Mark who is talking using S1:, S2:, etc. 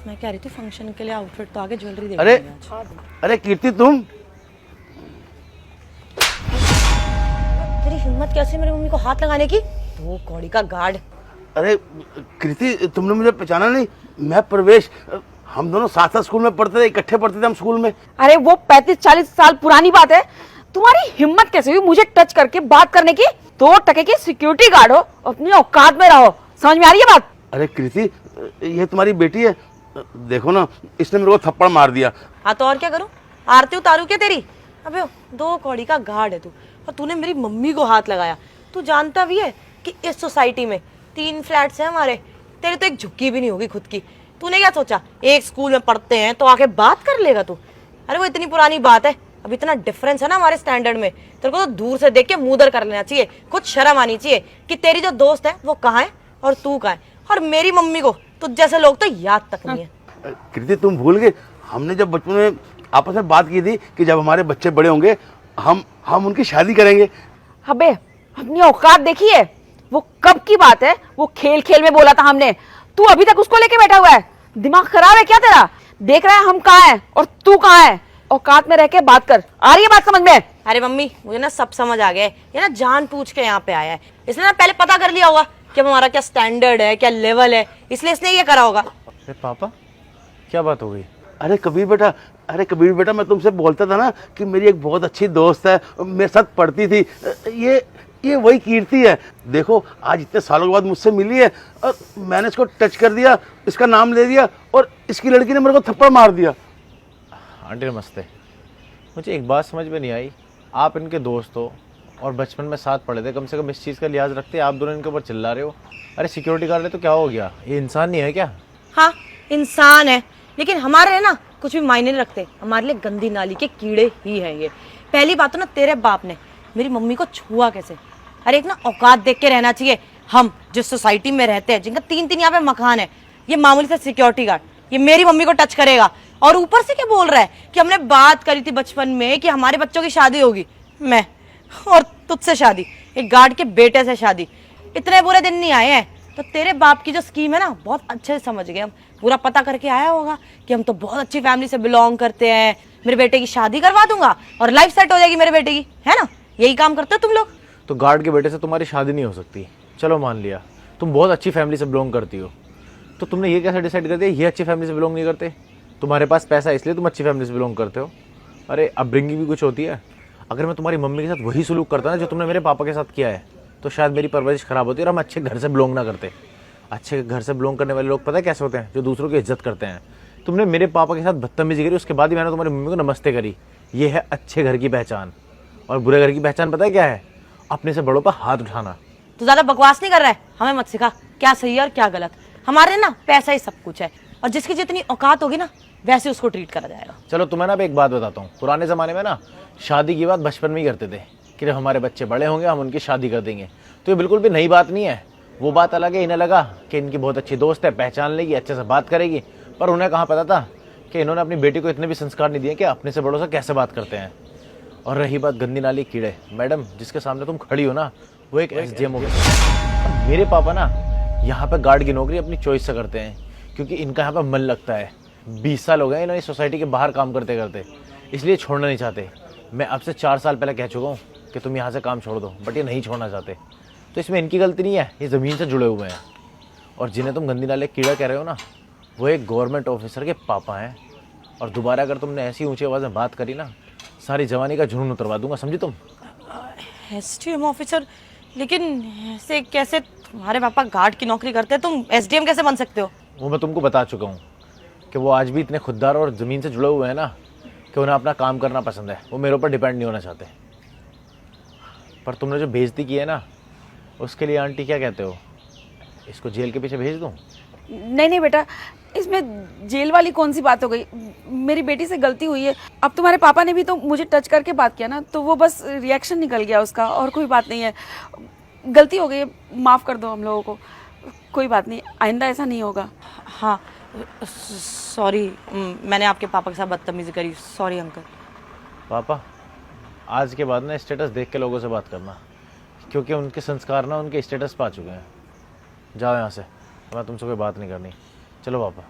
S1: मैं कह रही थी फंक्शन के लिए आउटफिट तो आगे ज्वेलरी देख
S2: अरे
S1: लेंगे आज।
S2: अरे कीर्ति तुम,
S1: तेरी हिम्मत कैसे मेरी मम्मी को हाथ लगाने की? वो कौड़ी का गार्ड।
S2: अरे कीर्ति तुमने मुझे पहचाना नहीं? मैं प्रवेश, हम दोनों साथ साथ स्कूल में पढ़ते थे, इकट्ठे पढ़ते थे हम स्कूल में।
S3: अरे वो 35-40 साल पुरानी बात है। तुम्हारी हिम्मत कैसे हुई मुझे टच करके बात करने की? 2 टके की सिक्योरिटी गार्ड हो, अपनी औकात में रहो। समझ में आ रही है बात?
S2: अरे कीर्ति, ये तुम्हारी बेटी है, देखो ना इसने मेरे को थप्पड़ मार दिया।
S1: हाँ तो और क्या करूं? आरती उतारू क्या तेरी? अबे 2 कौड़ी का गार्ड है तू, और तूने मेरी मम्मी को हाथ लगाया। तू जानता भी है कि इस सोसाइटी में 3 फ्लैट्स हैं हमारे, तेरे तो एक झुक्की भी नहीं होगी खुद की। तूने क्या सोचा एक स्कूल में पढ़ते हैं तो आके बात कर लेगा तू? अरे वो इतनी पुरानी बात है, अब इतना डिफरेंस है ना हमारे स्टैंडर्ड में, तेरे को तो दूर से देख के मुंह कर लेना चाहिए। कुछ शर्म आनी चाहिए कि तेरी जो दोस्त है वो कहाँ है और तू कहाँ है। और मेरी मम्मी को तुझ जैसे लोग तो याद तक नहीं है।
S2: कीर्ति तुम भूल गए, हमने जब बचपन में आपस में बात की थी कि जब हमारे बच्चे बड़े होंगे हम उनकी शादी करेंगे।
S3: अबे अपनी औकात देखिए, वो कब की बात है? वो खेल खेल में बोला था हमने। तू अभी तक उसको लेके बैठा हुआ है। दिमाग खराब है क्या तेरा? देख रहा है हम कहाँ हैं और तू कहाँ है? औकात में रह के बात कर। आ रही है बात समझ में?
S1: अरे मम्मी मुझे ना सब समझ आ गया है। ये ना जान पूछ के यहाँ पे आया है, इसने ना पहले पता कर लिया होगा कि हमारा क्या स्टैंडर्ड है, क्या लेवल है, इसलिए इसने ये करा होगा।
S4: अरे पापा क्या बात हो गई?
S2: अरे कबीर बेटा, मैं तुमसे बोलता था ना कि मेरी एक बहुत अच्छी दोस्त है, मेरे साथ पढ़ती थी, ये वही कीर्ति है। देखो आज इतने सालों के बाद मुझसे मिली है और मैंने इसको टच कर दिया, इसका नाम ले दिया और इसकी लड़की ने मेरे को थप्पड़ मार दिया।
S4: आंटी नमस्ते। मुझे एक बात समझ में नहीं आई, आप इनके दोस्त हो और बचपन में साथ पढ़े थे, कम से कम इस चीज़ का लिहाज रखते। आप दोनों इनके ऊपर चिल्ला रहे हो। अरे सिक्योरिटी गार्ड है तो क्या हो गया? ये इंसान नहीं है क्या?
S1: हाँ इंसान है, लेकिन हमारे लिए ना कुछ भी मायने नहीं रखते। हमारे लिए गंदी नाली के कीड़े ही है ये। पहली बात तो ना तेरे बाप ने मेरी मम्मी को छुआ कैसे? अरे एक ना औकात देख के रहना चाहिए। हम जिस सोसाइटी में रहते हैं, जिनका 3-3 यहाँ पे मकान है, ये मामूली सा सिक्योरिटी गार्ड ये मेरी मम्मी को टच करेगा और ऊपर से क्या बोल रहा है कि हमने बात करी थी बचपन में कि हमारे बच्चों की शादी होगी। मैं और तुझसे शादी, एक गार्ड के बेटे से शादी। इतने बुरे दिन नहीं आए हैं तो तेरे बाप की जो स्कीम है ना बहुत अच्छे से समझ गए हम। पूरा पता करके आया होगा कि हम तो बहुत अच्छी फैमिली से बिलोंग करते हैं, मेरे बेटे की शादी करवा दूंगा और लाइफ सेट हो जाएगी मेरे बेटे की, है ना? यही काम करते हो तुम लोग।
S4: तो गार्ड के बेटे से तुम्हारी शादी नहीं हो सकती, चलो मान लिया। तुम बहुत अच्छी फैमिली से बिलोंग करती हो, तो तुमने ये कैसे डिसाइड कर दिया ये अच्छी फैमिली से बिलोंग नहीं करते? तुम्हारे पास पैसा है इसलिए तुम अच्छी फैमिली से बिलोंग करते हो। अरे अपब्रिंगिंग भी कुछ होती है। अगर मैं तुम्हारी मम्मी के साथ वही सलूक करता ना जो तुमने मेरे पापा के साथ किया है, तो शायद मेरी परवरिश खराब होती और हम अच्छे घर से बिलोंग ना करते। अच्छे घर से बिलोंग करने वाले लोग पता है कैसे होते हैं? जो दूसरों की इज्जत करते हैं। तुमने मेरे पापा के साथ बदतमीजी करी, उसके बाद ही मैंने तुम्हारी मम्मी को नमस्ते करी। ये है अच्छे घर की पहचान। और बुरे घर की पहचान पता है क्या है? अपने से बड़ों पर हाथ उठाना।
S1: तू ज्यादा बकवास नहीं कर रहा है, हमें मत सिखा क्या सही है और क्या गलत। हमारे ना पैसा ही सब कुछ है और जिसकी जितनी औकात होगी ना वैसे उसको ट्रीट करा जाएगा।
S4: चलो तुम्हें ना एक बात बताता हूँ। पुराने ज़माने में ना शादी की बात बचपन में ही करते थे कि जब हमारे बच्चे बड़े होंगे हम उनकी शादी कर देंगे। तो ये बिल्कुल भी नई बात नहीं है। वो बात अलग है, इन्हें लगा कि इनकी बहुत अच्छी दोस्त है, पहचान लेगी, अच्छे से बात करेगी, पर उन्हें कहाँ पता था कि इन्होंने अपनी बेटी को इतने भी संस्कार नहीं दिए कि अपने से बड़ों से कैसे बात करते हैं। और रही बात गंदी नाली कीड़े, मैडम जिसके सामने तुम खड़ी हो ना वो एक SDM हो गया। मेरे पापा ना यहाँ पे गार्ड की नौकरी अपनी चॉइस से करते हैं क्योंकि इनका यहाँ पे मन लगता है। 20 साल हो गए इन्होंने सोसाइटी के बाहर काम करते करते, इसलिए छोड़ना नहीं चाहते। मैं अब से 4 साल पहले कह चुका हूँ कि तुम यहाँ से काम छोड़ दो, बट ये नहीं छोड़ना चाहते। तो इसमें इनकी गलती नहीं है, ये ज़मीन से जुड़े हुए हैं। और जिन्हें तुम गंदी नाले कीड़ा कह रहे हो ना वो एक गवर्नमेंट ऑफिसर के पापा हैं। और दोबारा अगर तुमने ऐसी ऊँची आवाज़ में बात करी ना सारी जवानी का जुनून उतरवा दूंगा, समझी तुम?
S1: SDM officer? लेकिन ऐसे कैसे? तुम्हारे पापा गार्ड की नौकरी करते हैं, तुम SDM कैसे बन सकते हो?
S4: वो मैं तुमको बता चुका हूँ कि वो आज भी इतने खुददार और ज़मीन से जुड़े हुए हैं ना कि उन्हें अपना काम करना पसंद है। वो मेरे ऊपर डिपेंड नहीं होना चाहते। पर तुमने जो बेइज्जती की है ना उसके लिए आंटी क्या कहते हो? इसको जेल के पीछे भेज दूँ?
S3: नहीं बेटा, इसमें जेल वाली कौन सी बात हो गई? मेरी बेटी से गलती हुई है। अब तुम्हारे पापा ने भी तो मुझे टच करके बात किया ना, तो वो बस रिएक्शन निकल गया उसका, और कोई बात नहीं है। गलती हो गई है, माफ़ कर दो हम लोगों को। कोई बात नहीं, आइंदा ऐसा नहीं होगा।
S1: हाँ सॉरी, मैंने आपके पापा के साथ बदतमीजी करी, सॉरी अंकल।
S4: पापा आज के बाद ना स्टेटस देख के लोगों से बात करना, क्योंकि उनके संस्कार ना उनके स्टेटस पा चुके हैं। जाओ यहाँ से, मैं तुमसे कोई बात नहीं करनी। चलो पापा।